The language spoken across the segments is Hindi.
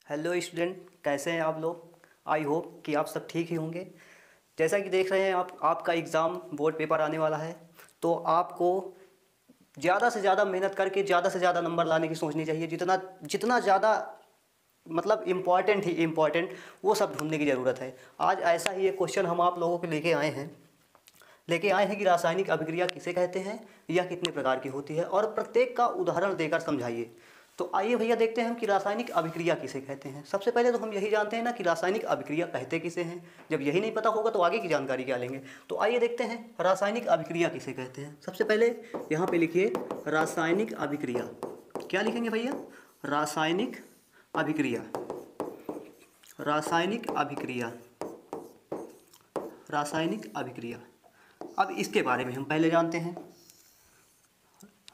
हेलो स्टूडेंट, कैसे हैं आप लोग। आई होप कि आप सब ठीक ही होंगे। जैसा कि देख रहे हैं आपका एग्ज़ाम बोर्ड पेपर आने वाला है, तो आपको ज़्यादा से ज़्यादा मेहनत करके ज़्यादा से ज़्यादा नंबर लाने की सोचनी चाहिए। जितना जितना ज़्यादा मतलब इम्पॉर्टेंट ही इम्पॉर्टेंट, वो सब ढूंढने की ज़रूरत है। आज ऐसा ही एक क्वेश्चन हम आप लोगों को लेके आए हैं कि रासायनिक अभिक्रिया किसे कहते हैं, यह कितने प्रकार की होती है, और प्रत्येक का उदाहरण देकर समझाइए। तो आइए भैया देखते हैं हम कि रासायनिक अभिक्रिया किसे कहते हैं। सबसे पहले तो हम यही जानते हैं ना कि रासायनिक अभिक्रिया कहते किसे हैं। जब यही नहीं पता होगा तो आगे की जानकारी क्या लेंगे। तो आइए देखते हैं रासायनिक अभिक्रिया किसे कहते हैं। सबसे पहले यहाँ पे लिखिए रासायनिक अभिक्रिया। क्या लिखेंगे भैया? रासायनिक अभिक्रिया। रासायनिक अभिक्रिया। रासायनिक अभिक्रिया। अब इसके बारे में हम पहले जानते हैं।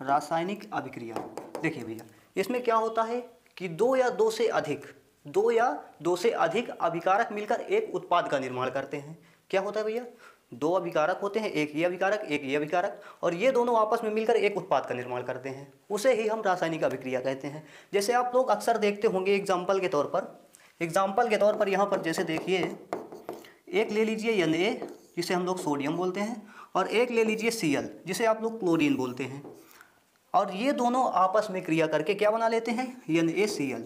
रासायनिक अभिक्रिया, देखिए भैया, इसमें क्या होता है कि दो या दो से अधिक अभिकारक मिलकर एक उत्पाद का निर्माण करते हैं। क्या होता है भैया? दो अभिकारक होते हैं, एक ये अभिकारक एक ये अभिकारक, और ये दोनों आपस में मिलकर एक उत्पाद का निर्माण करते हैं। उसे ही हम रासायनिक अभिक्रिया कहते हैं। जैसे आप लोग अक्सर देखते होंगे एग्जाम्पल के तौर पर यहाँ पर जैसे देखिए, एक ले लीजिए Na, जिसे हम लोग सोडियम बोलते हैं, और एक ले लीजिए Cl, जिसे आप लोग क्लोरीन बोलते हैं। और ये दोनों आपस में क्रिया करके क्या बना लेते हैं? NaCl।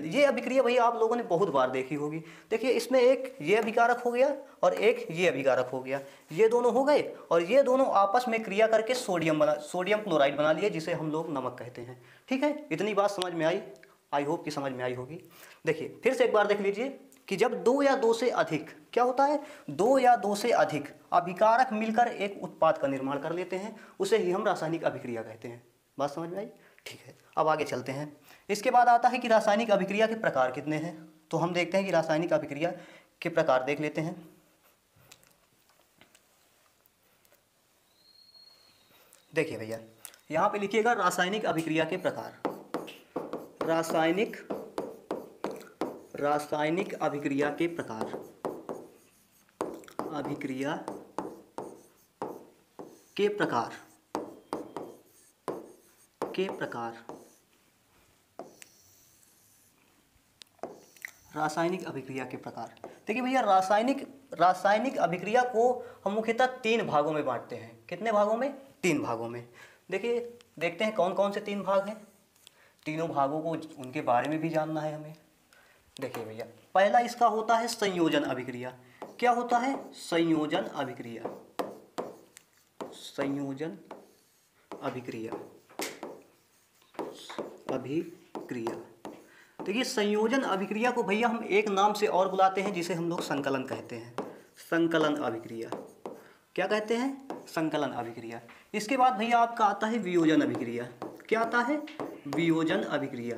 ये अभिक्रिया भैया आप लोगों ने बहुत बार देखी होगी। देखिए, इसमें एक ये अभिकारक हो गया और एक ये अभिकारक हो गया, ये दोनों हो गए और ये दोनों आपस में क्रिया करके सोडियम क्लोराइड बना लिए, जिसे हम लोग नमक कहते हैं। ठीक है, इतनी बात समझ में आई? आई होप कि समझ में आई होगी। देखिए फिर से एक बार देख लीजिए कि जब दो या दो से अधिक, क्या होता है? दो या दो से अधिक अभिकारक मिलकर एक उत्पाद का निर्माण कर लेते हैं, उसे ही हम रासायनिक अभिक्रिया कहते हैं। बात समझ में आई? ठीक है, अब आगे चलते हैं। इसके बाद आता है कि रासायनिक अभिक्रिया के प्रकार कितने हैं। तो हम देखते हैं कि रासायनिक अभिक्रिया के प्रकार देख लेते हैं। देखिए भैया, यहाँ पे लिखिएगा रासायनिक अभिक्रिया के प्रकार। रासायनिक अभिक्रिया के प्रकार। अभिक्रिया के प्रकार रासायनिक अभिक्रिया के प्रकार। देखिए भैया, रासायनिक अभिक्रिया को हम मुख्यतः तीन भागों में बांटते हैं। कितने भागों में? तीन भागों में। देखिए, देखते हैं कौन कौन से तीन भाग हैं। तीनों भागों को उनके बारे में भी जानना है हमें। देखिए भैया, पहला इसका होता है संयोजन अभिक्रिया। क्या होता है? संयोजन अभिक्रिया। संयोजन अभिक्रिया। देखिए, संयोजन अभिक्रिया को भैया हम एक नाम से और बुलाते हैं, जिसे हम लोग संकलन कहते हैं। संकलन अभिक्रिया। क्या कहते हैं? संकलन अभिक्रिया। इसके बाद भैया आपका आता है वियोजन अभिक्रिया। क्या आता है? वियोजन अभिक्रिया।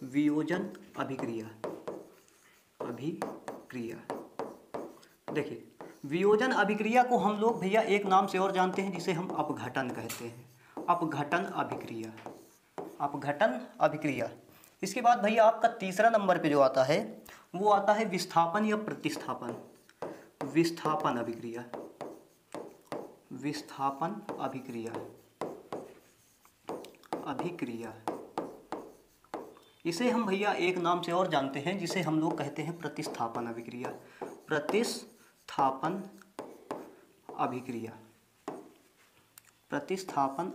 वियोजन अभिक्रिया। देखिए, वियोजन अभिक्रिया को हम लोग भैया एक नाम से और जानते हैं, जिसे हम अपघटन कहते हैं। अपघटन अभिक्रिया। अपघटन अभिक्रिया। इसके बाद भैया आपका तीसरा नंबर पे जो आता है, वो आता है विस्थापन या प्रतिस्थापन। विस्थापन अभिक्रिया। विस्थापन अभिक्रिया। इसे हम भैया एक नाम से और जानते हैं, जिसे हम लोग कहते हैं प्रतिस्थापन अभिक्रिया। प्रतिस्थापन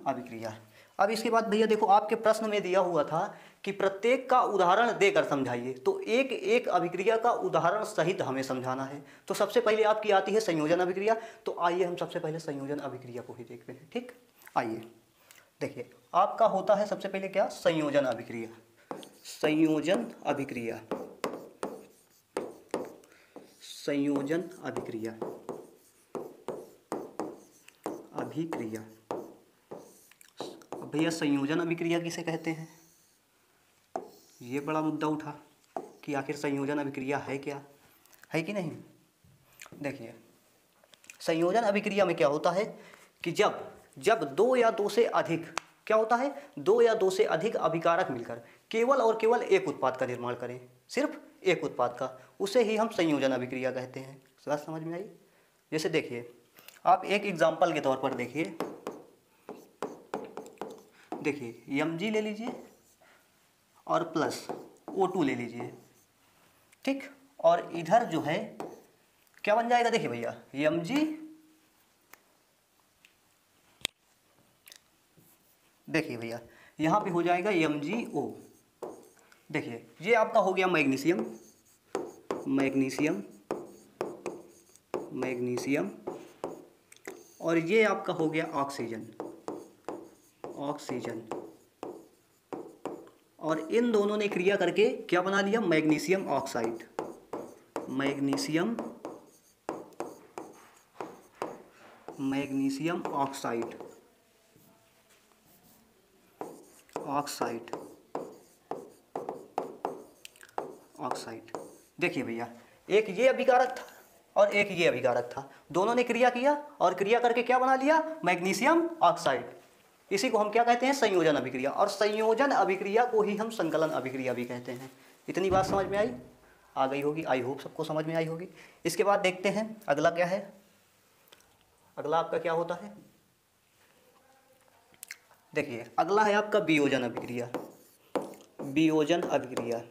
अभिक्रिया। अब इसके बाद भैया देखो, आपके प्रश्न में दिया हुआ था कि प्रत्येक का उदाहरण देकर समझाइए। तो एक एक अभिक्रिया का उदाहरण सहित हमें समझाना है। तो सबसे पहले आपकी आती है संयोजन अभिक्रिया। तो आइए हम सबसे पहले संयोजन अभिक्रिया को ही देखते हैं। ठीक, आइए देखिए, आपका होता है सबसे पहले क्या? संयोजन अभिक्रिया। संयोजन अभिक्रिया। संयोजन अभिक्रिया। भैया, संयोजन अभिक्रिया किसे कहते हैं? ये बड़ा मुद्दा उठा कि आखिर संयोजन अभिक्रिया है क्या, है कि नहीं। देखिए, संयोजन अभिक्रिया में क्या होता है कि जब दो या दो से अधिक, क्या होता है? दो या दो से अधिक अभिकारक मिलकर केवल और केवल एक उत्पाद का निर्माण करें, सिर्फ एक उत्पाद का, उसे ही हम संयोजन अभिक्रिया कहते हैं। बात समझ में आई? जैसे देखिए, आप एक एग्जाम्पल के तौर पर देखिए, Mg ले लीजिए और प्लस O2 ले लीजिए, ठीक। और इधर जो है क्या बन जाएगा, देखिए भैया Mg, देखिए भैया यहाँ पे हो जाएगा MgO। देखिए ये आपका हो गया मैग्नीशियम, मैग्नीशियम, मैग्नीशियम, और ये आपका हो गया ऑक्सीजन, ऑक्सीजन। और इन दोनों ने क्रिया करके क्या बना लिया, magnesium oxide, magnesium, magnesium oxide, oxide, oxide. देखिए भैया एक ये अभिकारक था और एक ये अभिकारक था, दोनों ने क्रिया किया और क्रिया करके क्या बना लिया, मैग्नीशियम ऑक्साइड। इसी को हम क्या कहते हैं, संयोजन अभिक्रिया। और संयोजन अभिक्रिया को ही हम संकलन अभिक्रिया भी कहते हैं। इतनी बात समझ में आई, आ गई होगी, आई होप सबको समझ में आई होगी। इसके बाद देखते हैं अगला क्या है। अगला आपका क्या होता है, देखिए अगला है आपका वियोजन अभिक्रिया, वियोजन अभिक्रिया,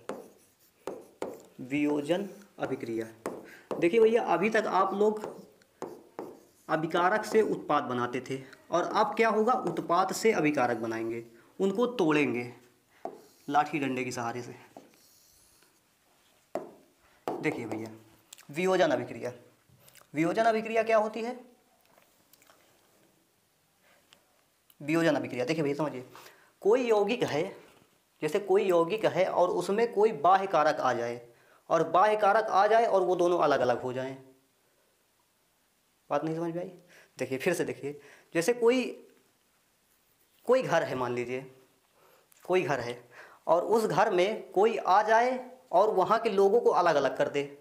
वियोजन अभिक्रिया। देखिए भैया अभी तक आप लोग अभिकारक से उत्पाद बनाते थे और अब क्या होगा, उत्पाद से अभिकारक बनाएंगे, उनको तोड़ेंगे लाठी डंडे की सहारे से। देखिए भैया वियोजन अभिक्रिया, वियोजन अभिक्रिया क्या होती है, वियोजन अभिक्रिया देखिए भैया समझिए, कोई यौगिक है, जैसे कोई यौगिक है और उसमें कोई बाह्य कारक आ जाए, और बाह्य कारक आ जाए और वो दोनों अलग अलग हो जाएं। बात नहीं समझ में आई। देखिए फिर से देखिए, जैसे कोई घर है, मान लीजिए कोई घर है और उस घर में कोई आ जाए और वहाँ के लोगों को अलग अलग कर दे,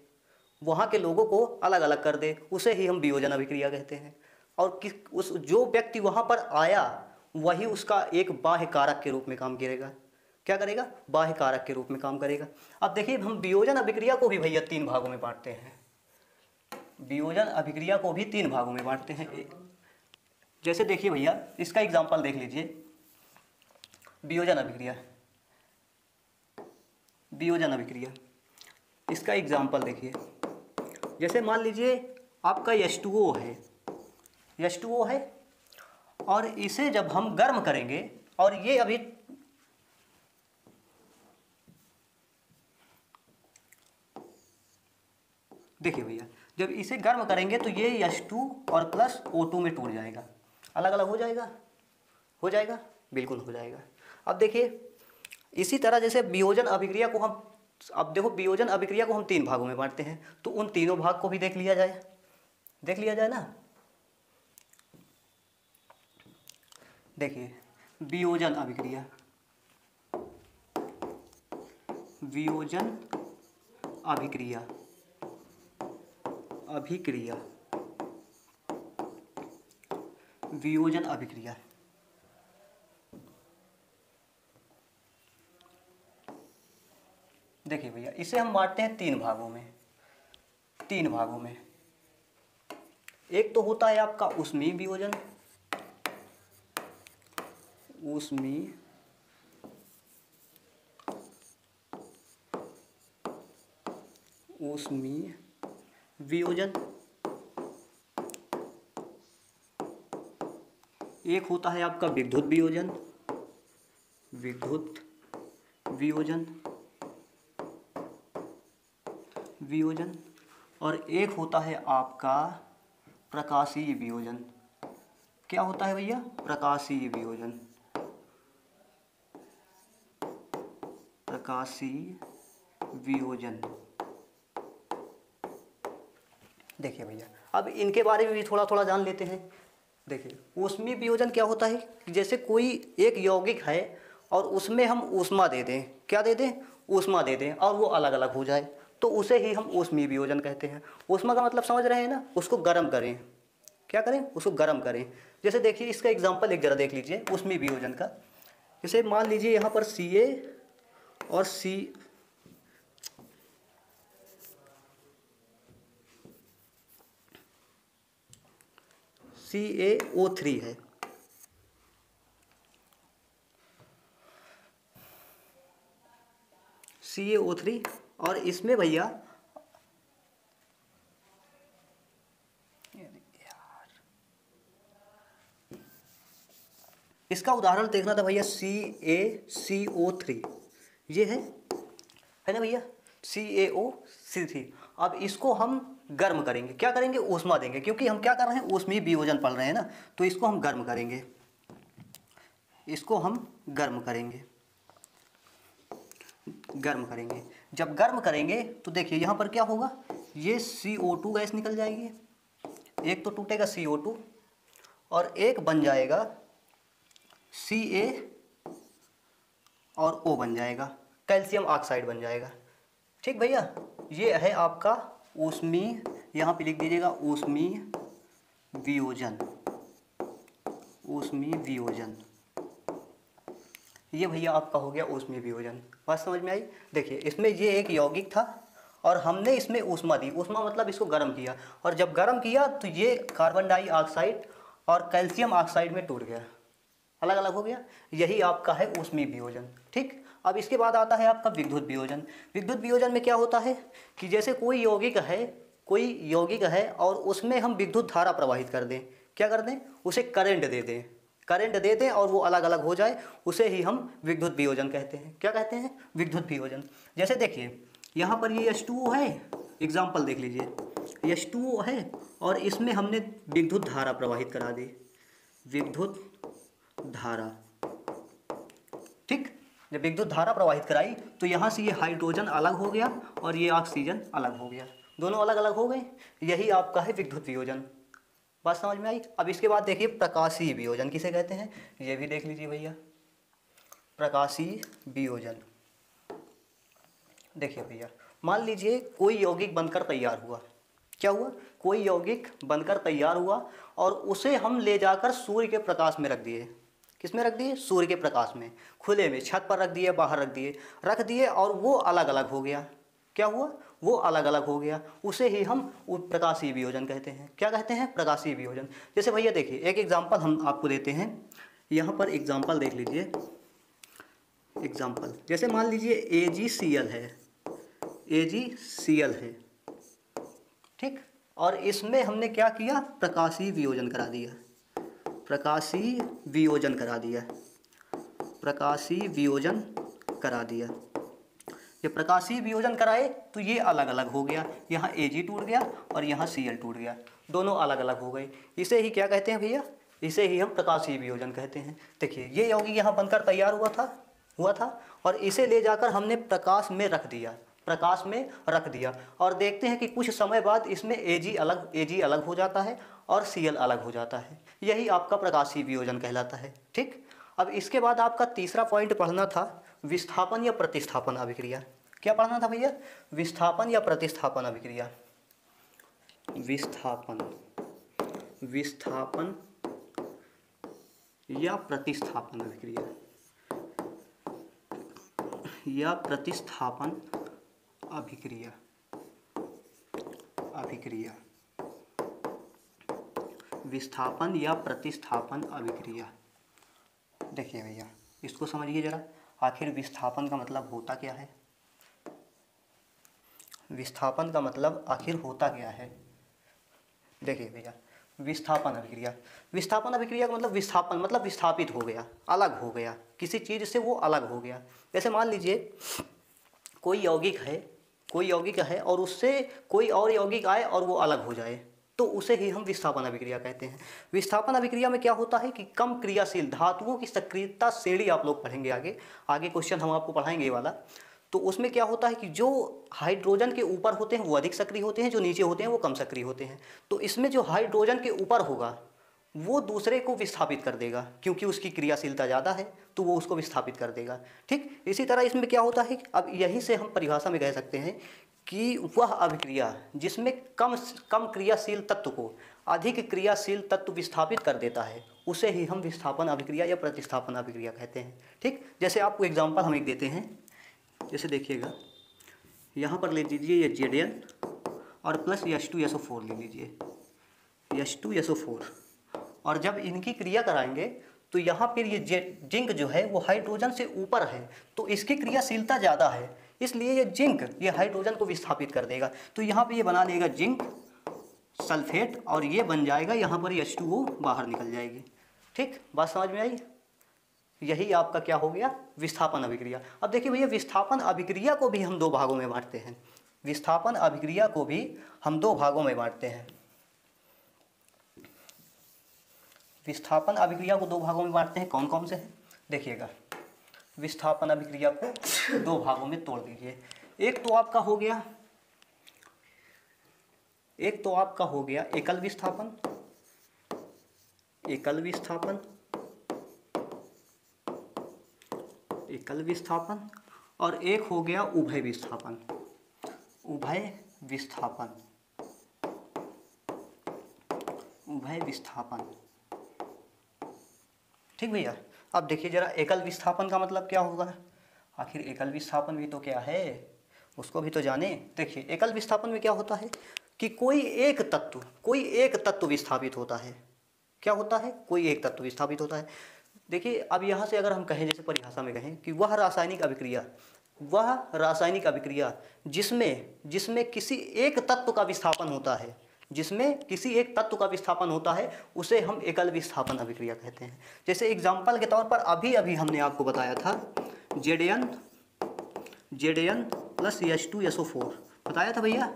वहाँ के लोगों को अलग अलग कर दे, उसे ही हम वियोजन अभिक्रिया कहते हैं। और उस जो व्यक्ति वहाँ पर आया वही उसका एक बाह्य कारक के रूप में काम करेगा। क्या करेगा, बाह्य कारक के रूप में काम करेगा। अब देखिए हम वियोजन अभिक्रिया को भी भैया 3 भागों में बांटते हैं, वियोजन अभिक्रिया को भी 3 भागों में बांटते हैं। जैसे देखिए भैया इसका एग्जाम्पल देख लीजिए, वियोजन अभिक्रिया, वियोजन अभिक्रिया इसका एग्जाम्पल देखिए। जैसे मान लीजिए आपका H2O है, H2O है और इसे जब हम गर्म करेंगे, और ये अभी देखिए भैया जब इसे गर्म करेंगे तो ये H2 और प्लस O2 में टूट जाएगा, अलग अलग हो जाएगा, हो जाएगा, बिल्कुल हो जाएगा। अब देखिए इसी तरह जैसे वियोजन अभिक्रिया को हम, अब देखो वियोजन अभिक्रिया को हम 3 भागों में बांटते हैं, तो उन तीनों भाग को भी देख लिया जाए, देख लिया जाए ना। देखिए वियोजन अभिक्रिया, वियोजन अभिक्रिया, अभिक्रिया, वियोजन अभिक्रिया। देखिए भैया इसे हम बांटते हैं 3 भागों में, 3 भागों में। एक तो होता है आपका ऊष्मीय वियोजन, ऊष्मीय ऊष्मीय वियोजन, एक होता है आपका विद्युत वियोजन, विद्युत वियोजन, वियोजन, और एक होता है आपका प्रकाशीय वियोजन। क्या होता है भैया, प्रकाशीय वियोजन, प्रकाशीय वियोजन। देखिए भैया अब इनके बारे में भी थोड़ा थोड़ा जान लेते हैं। देखिए ऊष्मीय वियोजन क्या होता है कि जैसे कोई एक यौगिक है और उसमें हम ऊष्मा दे दें, क्या दे दें, ऊष्मा दे दें, और वो अलग अलग हो जाए, तो उसे ही हम ऊष्मीय वियोजन कहते हैं। ऊष्मा का मतलब समझ रहे हैं ना, उसको गर्म करें, क्या करें, उसको गर्म करें। जैसे देखिए इसका एग्जाम्पल एक जरा देख लीजिए ऊष्मीय वियोजन का। जैसे मान लीजिए यहाँ पर Ca और CaO3 है, CaO3 और इसमें भैया इसका उदाहरण देखना था भैया CaCO3 ये है ना भैया CaO3। अब इसको हम गर्म करेंगे, क्या करेंगे, ऊष्मा देंगे, क्योंकि हम क्या कर रहे हैं, ऊष्मीय वियोजन पढ़ रहे हैं ना, तो इसको हम गर्म करेंगे, इसको हम गर्म करेंगे, गर्म करेंगे। जब गर्म करेंगे तो देखिए यहाँ पर क्या होगा, ये CO2 गैस निकल जाएगी, एक तो टूटेगा CO2 और एक बन जाएगा Ca और O बन जाएगा, कैल्शियम ऑक्साइड बन जाएगा। ठीक भैया, ये है आपका ऊष्मीय, यहाँ पे लिख दीजिएगा ऊष्मीय वियोजन, ऊष्मीय वियोजन। ये भैया आपका हो गया ऊष्मीय वियोजन। बात समझ में आई? देखिए इसमें ये एक यौगिक था और हमने इसमें ऊष्मा दी, ऊष्मा मतलब इसको गर्म किया, और जब गर्म किया तो ये कार्बन डाइऑक्साइड और कैल्शियम ऑक्साइड में टूट गया, अलग अलग हो गया। यही आपका है ऊष्मीय वियोजन। ठीक, अब इसके बाद आता है आपका विद्युत वियोजन। विद्युत वियोजन में क्या होता है कि जैसे कोई यौगिक है और उसमें हम विद्युत धारा प्रवाहित कर दें, क्या कर दें, उसे करंट दे दें और वो अलग अलग हो जाए, उसे ही हम विद्युत वियोजन कहते हैं। क्या कहते हैं? विद्युत वियोजन। जैसे देखिए यहाँ पर ये H2O है, एग्जाम्पल देख लीजिए, H2O है और इसमें हमने विद्युत धारा प्रवाहित करा दी, विद्युत धारा। ठीक, जब विद्युत धारा प्रवाहित कराई तो यहाँ से ये हाइड्रोजन अलग हो गया और ये ऑक्सीजन अलग हो गया, दोनों अलग अलग हो गए। यही आपका है विद्युत वियोजन। बात समझ में आई? अब इसके बाद देखिए प्रकाशीय वियोजन किसे कहते हैं, ये भी देख लीजिए भैया, प्रकाशीय वियोजन। देखिए भैया, मान लीजिए कोई यौगिक बनकर तैयार हुआ, क्या हुआ, कोई यौगिक बनकर तैयार हुआ और उसे हम ले जाकर सूर्य के प्रकाश में रख दिए। किस में रख दिए? सूर्य के प्रकाश में, खुले में, छत पर रख दिए, बाहर रख दिए और वो अलग अलग हो गया। क्या हुआ? वो अलग अलग हो गया, उसे ही हम प्रकाशीय वियोजन कहते हैं। क्या कहते हैं? प्रकाशीय वियोजन। जैसे भैया देखिए एक एग्जाम्पल हम आपको देते हैं, यहाँ पर एग्जाम्पल देख लीजिए। एग्जाम्पल जैसे मान लीजिए AgCl है, AgCl है, ठीक, और इसमें हमने क्या किया, प्रकाशीय वियोजन करा दिया, प्रकाशीय वियोजन करा दिया, प्रकाशीय वियोजन करा दिया। जब प्रकाशीय वियोजन कराए तो ये अलग अलग हो गया, यहाँ Ag टूट गया और यहाँ Cl टूट गया, दोनों अलग अलग हो गए। इसे ही क्या कहते हैं भैया? इसे ही हम प्रकाशीय वियोजन कहते हैं। देखिए ये यौगिक यहाँ बनकर तैयार हुआ था और इसे ले जाकर हमने प्रकाश में रख दिया और देखते हैं कि कुछ समय बाद इसमें Ag अलग हो जाता है और Cl अलग हो जाता है। यही आपका प्रकाशीय वियोजन कहलाता है। ठीक, अब इसके बाद आपका तीसरा पॉइंट पढ़ना था विस्थापन या प्रतिस्थापन अभिक्रिया। क्या पढ़ना था भैया? विस्थापन या प्रतिस्थापन अभिक्रिया। विस्थापन या प्रतिस्थापन अभिक्रिया या प्रतिस्थापन अभिक्रिया। विस्थापन या प्रतिस्थापन अभिक्रिया। देखिए भैया इसको समझिए जरा, आखिर विस्थापन का मतलब होता क्या है? विस्थापन का मतलब आखिर होता क्या है? देखिए भैया विस्थापन अभिक्रिया का मतलब विस्थापन मतलब विस्थापित हो गया, अलग हो गया, किसी चीज़ से वो अलग हो गया। जैसे मान लीजिए कोई यौगिक है और उससे कोई और यौगिक आए और वो अलग हो जाए, तो उसे ही हम विस्थापन अभिक्रिया कहते हैं। विस्थापन अभिक्रिया में क्या होता है कि कम क्रियाशील धातुओं की सक्रियता श्रेणी आप लोग पढ़ेंगे, आगे क्वेश्चन हम आपको पढ़ाएंगे ये वाला। तो उसमें क्या होता है कि जो हाइड्रोजन के ऊपर होते हैं वो अधिक सक्रिय होते हैं, जो नीचे होते हैं वो कम सक्रिय होते हैं। तो इसमें जो हाइड्रोजन के ऊपर होगा वो दूसरे को विस्थापित कर देगा, क्योंकि उसकी क्रियाशीलता ज़्यादा है तो वो उसको विस्थापित कर देगा। ठीक, इसी तरह इसमें क्या होता है, अब यहीं से हम परिभाषा में कह सकते हैं कि वह अभिक्रिया जिसमें कम क्रियाशील तत्व को अधिक क्रियाशील तत्व विस्थापित कर देता है, उसे ही हम विस्थापन अभिक्रिया या प्रतिस्थापन अभिक्रिया कहते हैं। ठीक, जैसे आपको एग्जाम्पल हम एक देते हैं, जैसे देखिएगा यहाँ पर ले लीजिए ये Zn और प्लस H2SO4 ले लीजिए, H2SO4, और जब इनकी क्रिया कराएंगे तो यहाँ पर ये जिंक जो है वो हाइड्रोजन से ऊपर है तो इसकी क्रियाशीलता ज़्यादा है, इसलिए ये जिंक ये हाइड्रोजन को विस्थापित कर देगा। तो यहाँ पे ये बना लेगा जिंक सल्फेट और ये बन जाएगा यहाँ पर H2O बाहर निकल जाएगी। ठीक, बात समझ में आई? यही आपका क्या हो गया, विस्थापन अभिक्रिया। अब देखिए भैया, विस्थापन अभिक्रिया को भी हम दो भागों में बांटते हैं। विस्थापन अभिक्रिया को भी हम दो भागों में बांटते हैं। विस्थापन अभिक्रिया को दो भागों में बांटते हैं, कौन कौन से हैं देखिएगा। विस्थापन अभिक्रिया को दो भागों में तोड़ दीजिए। एक तो आपका हो गया एकल विस्थापन, एकल विस्थापन और एक हो गया उभय विस्थापन। ठीक भैया। अब देखिए जरा, एकल विस्थापन का मतलब क्या होगा, आखिर एकल विस्थापन भी तो क्या है, उसको भी तो जाने। देखिए एकल विस्थापन में क्या होता है कि कोई एक तत्व विस्थापित होता है। क्या होता है, कोई एक तत्व विस्थापित होता है। देखिए अब यहाँ से अगर हम कहें, जैसे परिभाषा में कहें कि वह रासायनिक अभिक्रिया जिसमें किसी एक तत्व का विस्थापन होता है, उसे हम एकल विस्थापन अभिक्रिया कहते हैं। जैसे एग्जाम्पल के तौर पर अभी हमने आपको बताया था Zn प्लस H2SO4 बताया था भैया।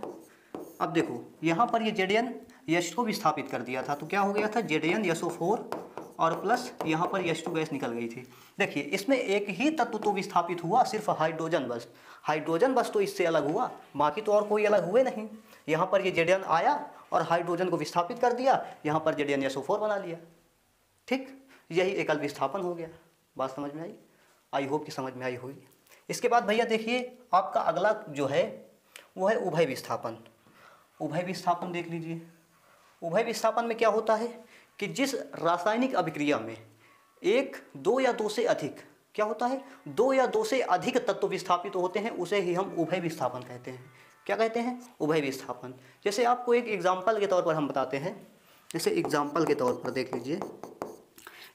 अब देखो यहाँ पर ये Zn H को विस्थापित कर दिया था, तो क्या हो गया था, ZnSO4 और प्लस यहाँ पर H2 गैस निकल गई थी। देखिए इसमें एक ही तत्व तो विस्थापित हुआ, सिर्फ हाइड्रोजन बस तो इससे अलग हुआ, बाकी तो और कोई अलग हुए नहीं। यहाँ पर ये Zn आया और हाइड्रोजन को विस्थापित कर दिया, यहाँ पर ZnSO4 बना लिया। ठीक, यही एकल विस्थापन हो गया। बात समझ में आई? आई होप कि समझ में आई होगी। इसके बाद भैया देखिए, आपका अगला जो है वो है उभय विस्थापन। उभय विस्थापन देख लीजिए। उभय विस्थापन में क्या होता है कि जिस रासायनिक अभिक्रिया में एक, दो या दो से अधिक, क्या होता है, दो या दो से अधिक तत्व विस्थापित होते हैं, उसे ही हम उभय विस्थापन कहते हैं। क्या कहते हैं, उभय विस्थापन। जैसे आपको एक एग्जाम्पल के तौर पर हम बताते हैं। जैसे एग्जाम्पल के तौर पर देख लीजिए,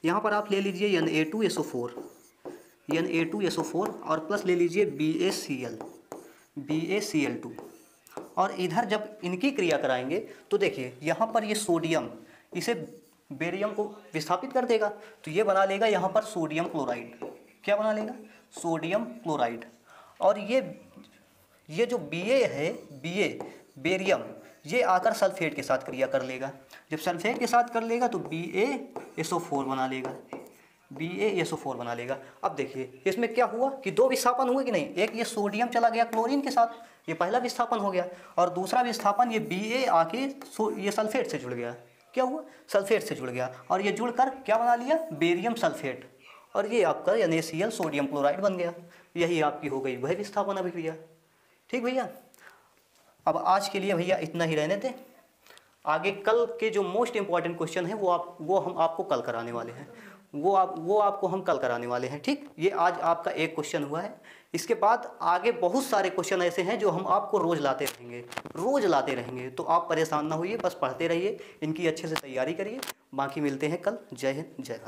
यहाँ पर आप ले लीजिए Na2SO4 और प्लस ले लीजिए BaCl2, और इधर जब इनकी क्रिया कराएंगे तो देखिए यहाँ पर ये सोडियम इसे बेरियम को विस्थापित कर देगा, तो ये बना लेगा यहाँ पर सोडियम क्लोराइड। क्या बना लेगा, सोडियम क्लोराइड। और ये जो बेरियम, ये आकर सल्फेट के साथ क्रिया कर लेगा। जब सल्फेट के साथ कर लेगा तो BaSO4 बना लेगा। अब देखिए इसमें क्या हुआ कि दो विस्थापन हुए कि नहीं, एक ये सोडियम चला गया क्लोरीन के साथ, ये पहला विस्थापन हो गया, और दूसरा विस्थापन ये Ba आके ये सल्फेट से जुड़ गया। क्या हुआ, सल्फेट से जुड़ गया, और ये जुड़कर क्या बना लिया, बेरियम सल्फेट, और ये आपका NaCl सोडियम क्लोराइड बन गया। यही आपकी हो गई वह विस्थापन अभिक्रिया। ठीक भैया, अब आज के लिए भैया इतना ही रहने दें। आगे कल के जो मोस्ट इम्पॉर्टेंट क्वेश्चन है वो हम आपको कल कराने वाले हैं। वो आपको हम कल कराने वाले हैं। ठीक, ये आज आपका एक क्वेश्चन हुआ है। इसके बाद आगे बहुत सारे क्वेश्चन ऐसे हैं जो हम आपको रोज़ लाते रहेंगे। तो आप परेशान ना होइए, बस पढ़ते रहिए, इनकी अच्छे से तैयारी करिए। बाकी मिलते हैं कल। जय हिंद, जय भारत।